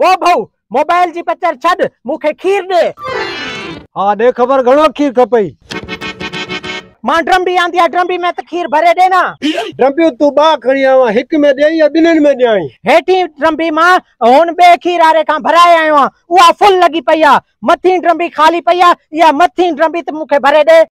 वो भाऊ मोबाइल जी पचर छड मुखे खीर दे। हाँ दे खबर घणो खीर खपई। मां ड्रम्बी आंदी आ, ड्रम्बी में त खीर भरे दे ना। ड्रम्बी तू बा खणी आवा, हिक में दे या बिनन में ॾियाई? हेठी ड्रम्बी मां हुन बे खीर आरे खां भराए आयो आ, उहा फुल लगी पई आ। मथी ड्रम्बी खाली पई आ, या मथी ड्रम्बी त मुखे भरे दे।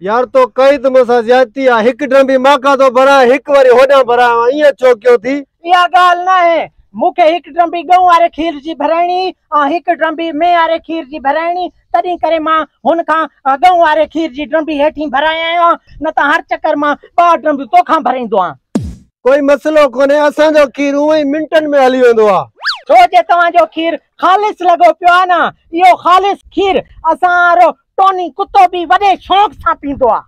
यार तो कई तो मसा ज्यादती आ, हिक ड्रम्बी मां का तो भरा, हिक वारी होडा भरा, इया छो क्यों थी? या गाल ना है, मुखे हिक ड्रम्बी गऊ आरे खीर जी भराइणी आ, हिक ड्रम्बी में आरे खीर जी भराइणी, तडी करे मां हुन खां गऊ आरे खीर जी ड्रम्बी हेठी भराए आयो, न त हर चक्कर मां 2 ड्रम्बी तोखां भराइंदो आ। कोई मसलो कोने, असा जो खीर उई मिनटन में हली वेंदो आ। छो जे तवां जो खीर खालिस लगो पियो आ ना, यो खालिस खीर असारो टोनी कुत्तो भी वडे शौक सां पींदो आ।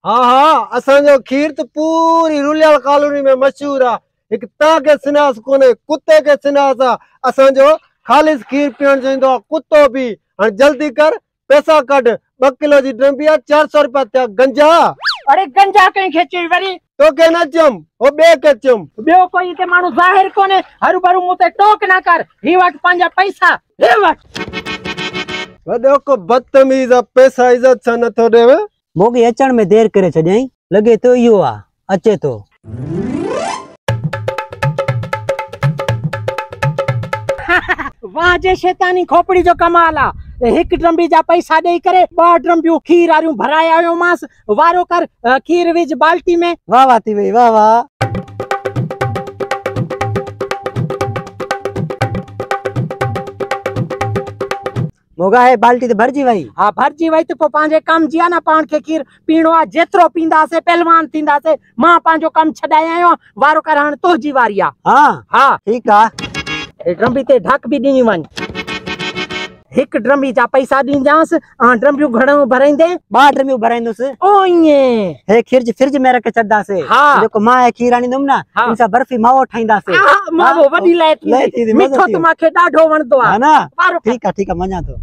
हाँ हाँ, असा जो खीर तो पूरी रुलियल कॉलोनी में मशहूर आ। एक ता के सिनास कोने, कुत्ते के सिनास आ। असा जो खालिस खीर पीण चाहींदो आ कुत्तो भी। हां जल्दी कर, पैसा कढ। 2 किलो जी ड्रम्बी आ, 400 रुपया त्या। गंजा अरे गंजा कहीं खेची वरी तो के न चम, ओ बे के चम। बियो कोई ते मानु जाहिर कोने, हरू भरू मुते टोक ना कर। ही वट पंजा पैसा हे वट। वडो को बदतमीज आ, पैसा इज्जत सा न थो देवे। मोगी अचण में देर करे छॾियई, लगे तो इहो आ अचे तो। वाह जे शैतानी खोपड़ी जो कमाल आ। हिक ड्रम्बी जा पैसा दे करे 2 ड्रम्बियूं खीर आरियूं भराए आयो मास। वारो कर खीर विज बाल्टी में। वाह वाह थी वई, वाह वाह। मोगा है बाल्टी तो भरजी वई। हाँ भरजी वई तो पांजे कम जिया ना, पान के खीर पीणो आ, जेतरो पींदा से पहलवान थींदा से। मां पांजो कम छडाए आयो, वारो कर हां तो जी वारी आ। हाँ हाँ ठीक आ। ड्रम्बी ते ढक भी ॾिनी वञ। हिक ड्रम्बी जा पैसा ॾींदास, ड्रम्बियूं घणो भराईंदे? 2 ड्रम्बियूं भराईंदुसि। ओ ईअं हे खीर फ्रिज में रख छॾंदासीं। हाँ जेको मां खीर आणींदुमि न, इन सां बर्फी मावो ठाहींदासीं। मावो वॾी लाइ थींदी, मिठो त मूंखे ॾाढो वणंदो हा आहे न। ठीक आ मञा तो।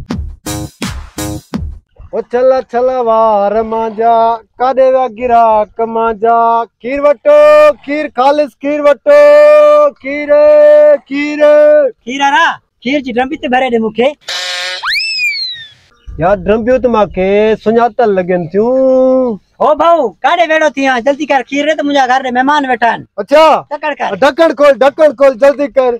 ओ चला चला वार मांजा, काडे वा गिराक मांजा। खीर वटो, खीर खालिस खीर वटो। खीर खीर खीर आरा, खीर जी ड्रम्बी ते भरे दे मुखे। यार ड्रम्बियूं तो माके सुञातल लगन थियूं। ओ भाऊ काडे वेड़ो थी आ, जल्दी कर, खीर रे तो मुंजा घर रे मेहमान वेठा आहिनि। अच्छा ढक्कण कर, ढक्कण खोल जल्दी कर।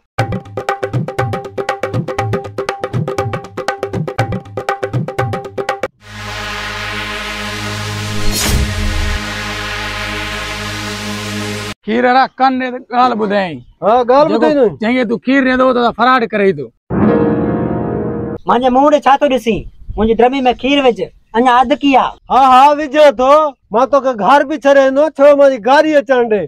खीर रा कन ने गाल बुधाई। हां गाल बुधाई न, जंगे तू खीर ने दो तो फराड करे तू। मांजे मुंह छा तो ॾिसी, मुंजी ड्रमी में खीर विझ, अञा अध की आ। हाँ हाँ विझो तो, मां तो के घर भी छरेनो छो मारी गाड़ी अचण दे।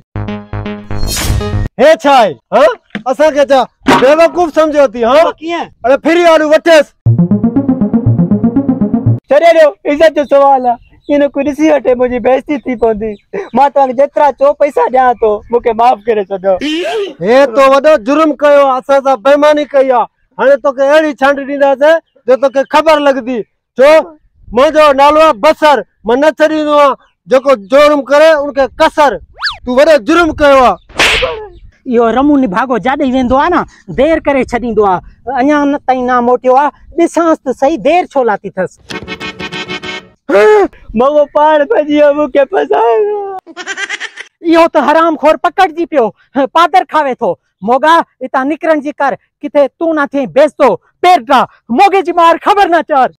हे छाई हां असा के छा बेवकूफ समझो थी? हां किए? अरे फिरी आड़ू वठेस चरे रो, इज्जत जो सवाल आ। इनो को ॾिसी वठे मुंजी बेइज्जती थी पवंदी। मां तव्हां जेतिरा चो पैसा ॾियां तो, मूंखे माफ़ करे छॾो। हे तो वॾो जुर्म कयो, असा सा बेईमानी कई आ। हाणे तो के एड़ी छंड ॾींदासे जो तो के खबर लगदी। छो मुंहिंजो नालो आहे बसर, मां न छॾींदो आ जेको जुर्म करे उनके कसर। तू वॾो जुर्म कयो आ। यो रमू निभागो जाॾे वेंदो आ न, देर करे छॾींदो आ। अञा न ताईं ना मोटियो आ, ॾिसांस त सही देर छो लाती थस। मगो पाण भजियो मुखे फसायो। इहो तो हराम खोर पकड़जी पियो, पादर खावे थो। मोगा इता निकरण जी कर, किथे तू ना थे बेस्तो पेट मोगे जी मार खबर ना चार।